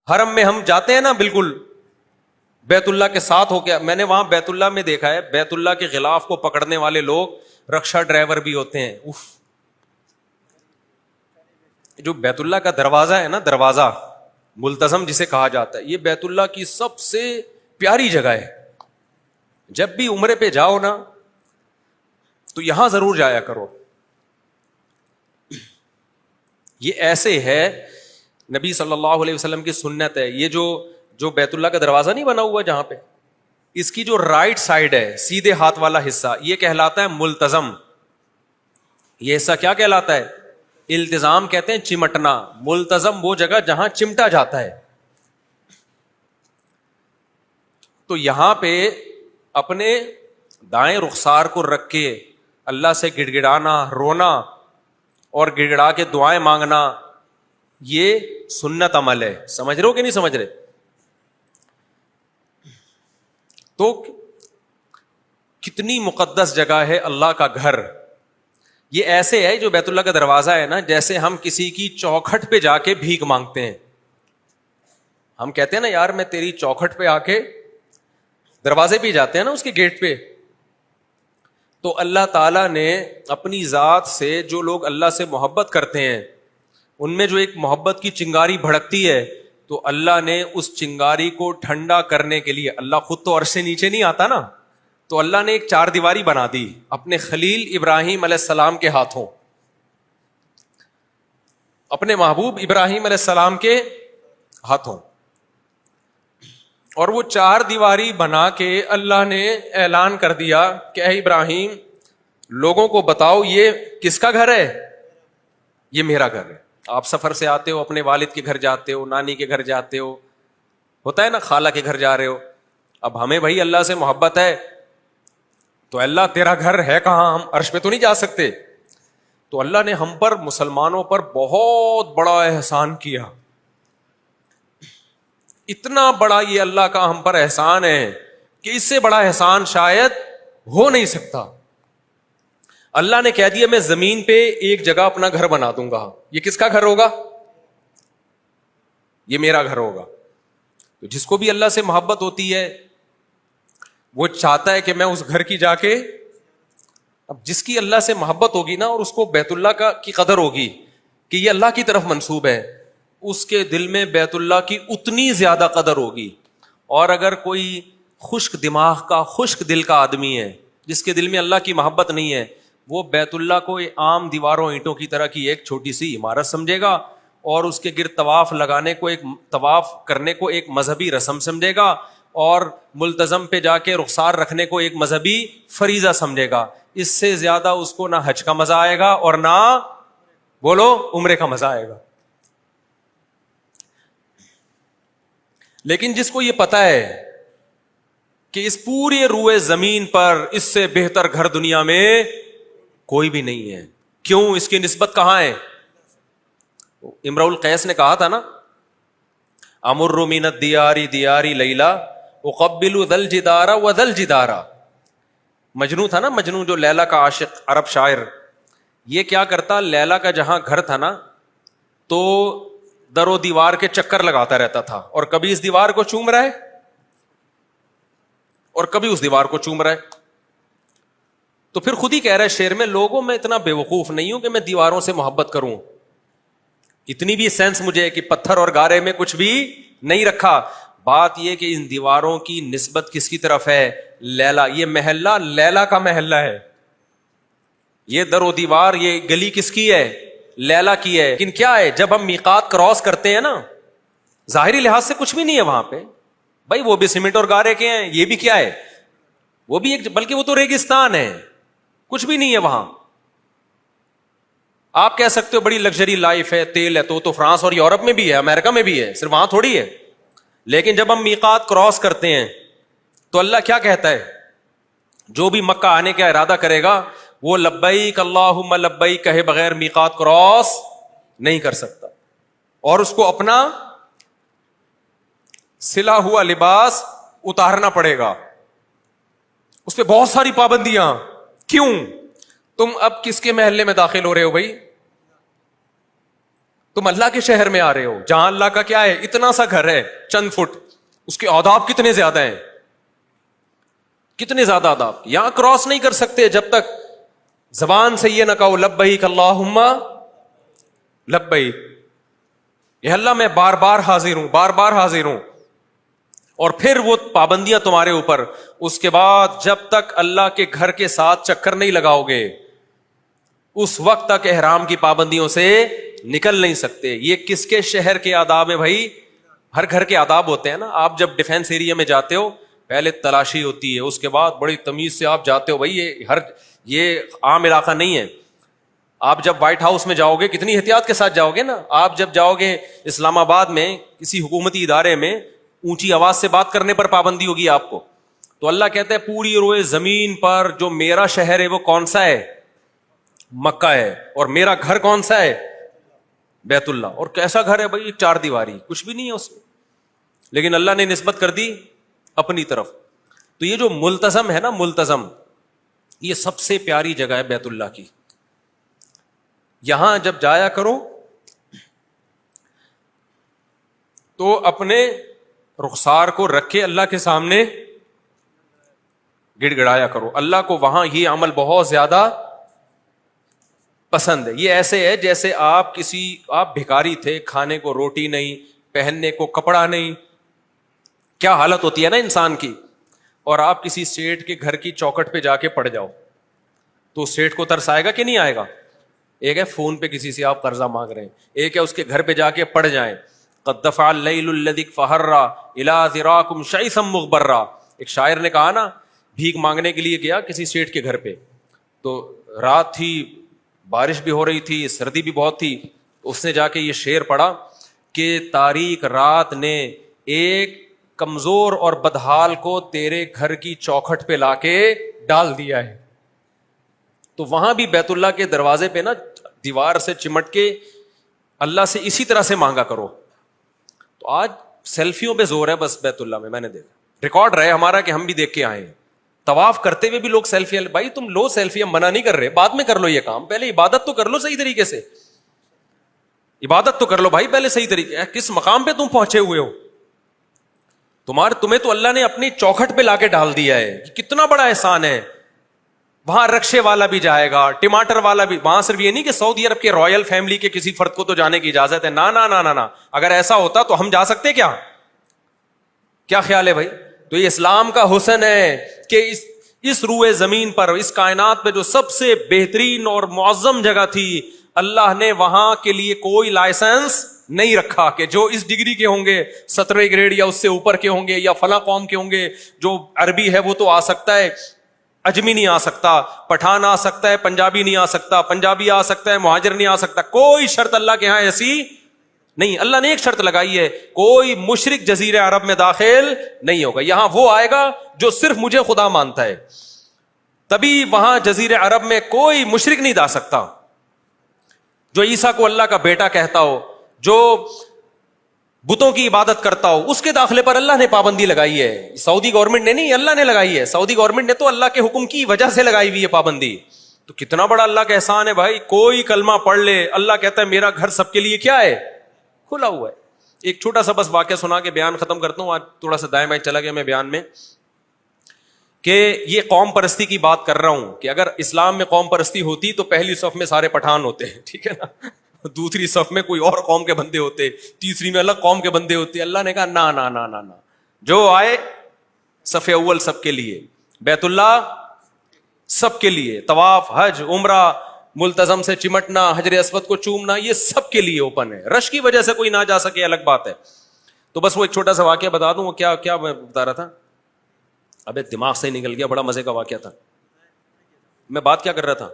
حرم میں ہم جاتے ہیں نا بالکل بیت اللہ کے ساتھ ہو کے. میں نے وہاں بیت اللہ میں دیکھا ہے, بیت اللہ کے غلاف کو پکڑنے والے لوگ رکشا ڈرائیور بھی ہوتے ہیں. اف, جو بیت اللہ کا دروازہ ہے نا, دروازہ ملتزم جسے کہا جاتا ہے, یہ بیت اللہ کی سب سے پیاری جگہ ہے. جب بھی عمرے پہ جاؤ نا تو یہاں ضرور جایا کرو. یہ ایسے ہے, نبی صلی اللہ علیہ وسلم کی سنت ہے. یہ جو بیت اللہ کا دروازہ نہیں بنا ہوا جہاں پہ, اس کی جو رائٹ سائڈ ہے, سیدھے ہاتھ والا حصہ, یہ کہلاتا ہے ملتزم. یہ حصہ کیا کہلاتا ہے؟ التزام کہتے ہیں چمٹنا. ملتزم وہ جگہ جہاں چمٹا جاتا ہے. تو یہاں پہ اپنے دائیں رخسار کو رکھ کے اللہ سے گڑ گڑانا, رونا اور گڑ گڑا کے دعائیں مانگنا, یہ سنت عمل ہے. سمجھ رہے ہو کہ نہیں سمجھ رہے؟ تو کتنی مقدس جگہ ہے اللہ کا گھر. یہ ایسے ہے, جو بیت اللہ کا دروازہ ہے نا, جیسے ہم کسی کی چوکھٹ پہ جا کے بھیک مانگتے ہیں. ہم کہتے ہیں نا یار میں تیری چوکھٹ پہ آ کے, دروازے پہ جاتے ہیں نا اس کے گیٹ پہ. تو اللہ تعالیٰ نے اپنی ذات سے, جو لوگ اللہ سے محبت کرتے ہیں ان میں جو ایک محبت کی چنگاری بھڑکتی ہے, تو اللہ نے اس چنگاری کو ٹھنڈا کرنے کے لیے, اللہ خود تو عرش سے نیچے نہیں آتا نا, تو اللہ نے ایک چار دیواری بنا دی اپنے خلیل ابراہیم علیہ السلام کے ہاتھوں, اپنے محبوب ابراہیم علیہ السلام کے ہاتھوں. اور وہ چار دیواری بنا کے اللہ نے اعلان کر دیا کہ اے ابراہیم, لوگوں کو بتاؤ یہ کس کا گھر ہے؟ یہ میرا گھر ہے. آپ سفر سے آتے ہو, اپنے والد کے گھر جاتے ہو, نانی کے گھر جاتے ہو, ہوتا ہے نا خالہ کے گھر جا رہے ہو. اب ہمیں بھائی اللہ سے محبت ہے, تو اللہ تیرا گھر ہے کہاں, ہم عرش پہ تو نہیں جا سکتے. تو اللہ نے ہم پر, مسلمانوں پر بہت بڑا احسان کیا. اتنا بڑا یہ اللہ کا ہم پر احسان ہے کہ اس سے بڑا احسان شاید ہو نہیں سکتا. اللہ نے کہہ دیا میں زمین پہ ایک جگہ اپنا گھر بنا دوں گا. یہ کس کا گھر ہوگا؟ یہ میرا گھر ہوگا. تو جس کو بھی اللہ سے محبت ہوتی ہے وہ چاہتا ہے کہ میں اس گھر کی جا کے, اب جس کی اللہ سے محبت ہوگی نا اور اس کو بیت اللہ کی قدر ہوگی کہ یہ اللہ کی طرف منسوب ہے, اس کے دل میں بیت اللہ کی اتنی زیادہ قدر ہوگی. اور اگر کوئی خشک دماغ کا, خشک دل کا آدمی ہے جس کے دل میں اللہ کی محبت نہیں ہے, وہ بیت اللہ کو عام دیواروں اینٹوں کی طرح کی ایک چھوٹی سی عمارت سمجھے گا, اور اس کے گرد طواف لگانے کو, ایک طواف کرنے کو ایک مذہبی رسم سمجھے گا, اور ملتزم پہ جا کے رخسار رکھنے کو ایک مذہبی فریضہ سمجھے گا. اس سے زیادہ اس کو نہ حج کا مزہ آئے گا اور نہ بولو عمرے کا مزہ آئے گا. لیکن جس کو یہ پتا ہے کہ اس پوری روئے زمین پر اس سے بہتر گھر دنیا میں کوئی بھی نہیں ہے, کیوں, اس کی نسبت کہاں ہے؟ امرؤ القیس نے کہا تھا نا, امر من الدیار دیاری لیلا اقبل ذا الجدار وذا الجدار. مجنوں تھا نا, مجنوں جو لیلا کا عاشق عرب شاعر, یہ کیا کرتا, لیلا کا جہاں گھر تھا نا تو در و دیوار کے چکر لگاتا رہتا تھا, اور کبھی اس دیوار کو چوم رہا ہے اور کبھی اس دیوار کو چوم رہا ہے. تو پھر خود ہی کہہ رہا ہے شعر میں, لوگوں میں اتنا بے وقوف نہیں ہوں کہ میں دیواروں سے محبت کروں, اتنی بھی سینس مجھے ہے کہ پتھر اور گارے میں کچھ بھی نہیں رکھا. بات یہ کہ ان دیواروں کی نسبت کس کی طرف ہے؟ لیلا. یہ محلہ لیلا کا محلہ ہے, یہ در و دیوار, یہ گلی کس کی ہے؟ لیلا کی ہے. لیکن کیا ہے, جب ہم میقات کراس کرتے ہیں نا, ظاہری لحاظ سے کچھ بھی نہیں ہے وہاں پہ بھائی, وہ بھی سیمنٹ اور گارے کے ہیں, یہ بھی کیا ہے, وہ بھی ایک, بلکہ وہ تو ریگستان ہے, کچھ بھی نہیں ہے وہاں. آپ کہہ سکتے ہو بڑی لگژری لائف ہے, تیل ہے, تو فرانس اور یورپ میں بھی ہے, امریکہ میں بھی ہے, صرف وہاں تھوڑی ہے. لیکن جب ہم میقات کراس کرتے ہیں تو اللہ کیا کہتا ہے, جو بھی مکہ آنے کا ارادہ کرے گا وہ لبیک اللہم لبیک کہے بغیر میقات کراس نہیں کر سکتا, اور اس کو اپنا سلا ہوا لباس اتارنا پڑے گا, اس پہ بہت ساری پابندیاں. کیوں؟ تم اب کس کے محلے میں داخل ہو رہے ہو بھائی؟ تم اللہ کے شہر میں آ رہے ہو جہاں اللہ کا کیا ہے, اتنا سا گھر ہے چند فٹ, اس کے آداب کتنے زیادہ ہیں, کتنے زیادہ آداب. یہاں کراس نہیں کر سکتے جب تک زبان سے یہ نہ کہو لبیک اللہم لبیک, یہ اللہ میں بار بار حاضر ہوں, بار بار حاضر ہوں. اور پھر وہ پابندیاں تمہارے اوپر. اس کے بعد جب تک اللہ کے گھر کے ساتھ چکر نہیں لگاؤ گے اس وقت تک احرام کی پابندیوں سے نکل نہیں سکتے. یہ کس کے شہر کے آداب ہیں بھائی؟ ہر گھر کے آداب ہوتے ہیں نا. آپ جب ڈیفینس ایریا میں جاتے ہو پہلے تلاشی ہوتی ہے, اس کے بعد بڑی تمیز سے آپ جاتے ہو. بھائی یہ عام علاقہ نہیں ہے. آپ جب وائٹ ہاؤس میں جاؤ گے کتنی احتیاط کے ساتھ جاؤ گے نا. آپ جب جاؤ گے اسلام آباد میں کسی حکومتی ادارے میں, اونچی آواز سے بات کرنے پر پابندی ہوگی آپ کو. تو اللہ کہتا ہے پوری روئے زمین پر جو میرا شہر ہے وہ کون سا ہے؟ مکہ ہے. اور میرا گھر کون سا ہے؟ بیت اللہ. اور کیسا گھر ہے بھائی؟ 4 دیواری, کچھ بھی نہیں ہے اس میں, لیکن اللہ نے نسبت کر دی اپنی طرف. تو یہ جو ملتزم ہے نا, ملتزم, یہ سب سے پیاری جگہ ہے بیت اللہ کی. یہاں جب جایا کرو تو اپنے رخسار کو رکھ کے اللہ کے سامنے گڑ گڑایا کرو. اللہ کو وہاں یہ عمل بہت زیادہ پسند ہے. یہ ایسے ہے جیسے آپ بھکاری تھے, کھانے کو روٹی نہیں, پہننے کو کپڑا نہیں, کیا حالت ہوتی ہے نا انسان کی, اور آپ کسی سیٹھ کے گھر کی چوکھٹ پہ جا کے پڑ جاؤ تو سیٹھ کو ترس آئے گا کہ نہیں آئے گا؟ ایک ہے فون پہ کسی سے آپ قرضہ مانگ رہے ہیں, ایک ہے اس کے گھر پہ جا کے پڑ جائیں. قد دفع اللیل الذی فحرا الی ذراکم شیئا مغبرا. ایک شاعر نے کہا نا, بھیک مانگنے کے لیے گیا کسی سیٹھ کے گھر پہ, تو رات تھی, بارش بھی ہو رہی تھی, سردی بھی بہت تھی. اس نے جا کے یہ شعر پڑھا کہ تاریک رات نے ایک کمزور اور بدحال کو تیرے گھر کی چوکھٹ پہ لا کے ڈال دیا ہے. تو وہاں بھی بیت اللہ کے دروازے پہ نا دیوار سے چمٹ کے اللہ سے اسی طرح سے مانگا کرو. تو آج سیلفیوں پہ زور ہے بس بیت اللہ میں نے دیکھا, ریکارڈ رہے ہمارا کہ ہم بھی دیکھ کے آئے ہیں. طواف کرتے ہوئے بھی لوگ سیلفی, بھائی تم لو سیلفی, ہم منع نہیں کر رہے, بعد میں کر لو یہ کام, پہلے عبادت تو کر لو صحیح طریقے سے. عبادت تو کر لو بھائی پہلے صحیح طریقے. کس مقام پہ تم پہنچے ہوئے ہو؟ تمہیں تو اللہ نے اپنی چوکھٹ پہ لا کے ڈال دیا ہے. کتنا بڑا احسان ہے. وہاں رکشے والا بھی جائے گا, ٹماٹر والا بھی. وہاں صرف یہ نہیں کہ سعودی عرب کے رائل فیملی کے کسی فرد کو تو جانے کی اجازت ہے, نا. اگر ایسا ہوتا تو ہم جا سکتے کیا خیال ہے بھائی؟ تو یہ اسلام کا حسن ہے کہ اس روئے زمین پر, اس کائنات پہ جو سب سے بہترین اور معظم جگہ تھی, اللہ نے وہاں کے لیے کوئی لائسنس نہیں رکھا کہ جو اس ڈگری کے ہوں گے, 17 گریڈ یا اس سے اوپر کے ہوں گے, یا فلاں قوم کے ہوں گے, جو عربی ہے وہ تو آ سکتا ہے, اجمی نہیں آ سکتا, پٹھان آ سکتا ہے, پنجابی نہیں آ سکتا, پنجابی آ سکتا ہے, مہاجر نہیں آ سکتا. کوئی شرط اللہ کے ہاں ایسی نہیں. اللہ نے ایک شرط لگائی ہے, کوئی مشرک جزیرہ عرب میں داخل نہیں ہوگا. یہاں وہ آئے گا جو صرف مجھے خدا مانتا ہے, تبھی وہاں جزیرہ عرب میں کوئی مشرک نہیں جا سکتا. جو عیسیٰ کو اللہ کا بیٹا کہتا ہو, جو بتوں کی عبادت کرتا ہو, اس کے داخلے پر اللہ نے پابندی لگائی ہے. سعودی گورنمنٹ نے نہیں, اللہ نے لگائی ہے. سعودی گورنمنٹ نے تو اللہ کے حکم کی وجہ سے لگائی ہوئی ہے پابندی. تو کتنا بڑا اللہ کا احسان ہے بھائی. کوئی کلمہ پڑھ لے, اللہ کہتا ہے میرا گھر سب کے لیے کیا ہے؟ کھلا ہوا ہے. ایک چھوٹا سا بس واقعہ سنا کے بیان ختم کرتا ہوں. آج تھوڑا سا دائیں بائیں چلا گیا میں بیان میں, کہ یہ قوم پرستی کی بات کر رہا ہوں کہ اگر اسلام میں قوم پرستی ہوتی تو پہلی صف میں سارے پٹھان ہوتے ہیں, ٹھیک ہے نا, دوسری صف میں کوئی اور قوم کے بندے ہوتے, تیسری میں الگ قوم کے بندے ہوتے. اللہ نے کہا نا, جو آئے صف اول سب کے لیے, بیت اللہ سب کے لیے, طواف, حج, عمرہ, ملتزم سے چمٹنا, حجر اسود کو چومنا, یہ سب کے لیے اوپن ہے. رش کی وجہ سے کوئی نہ جا سکے الگ بات ہے. تو بس وہ ایک چھوٹا سا واقعہ بتا دوں. وہ کیا میں بتا رہا تھا, ابے دماغ سے نکل گیا, بڑا مزے کا واقعہ تھا. میں بات کیا کر رہا تھا؟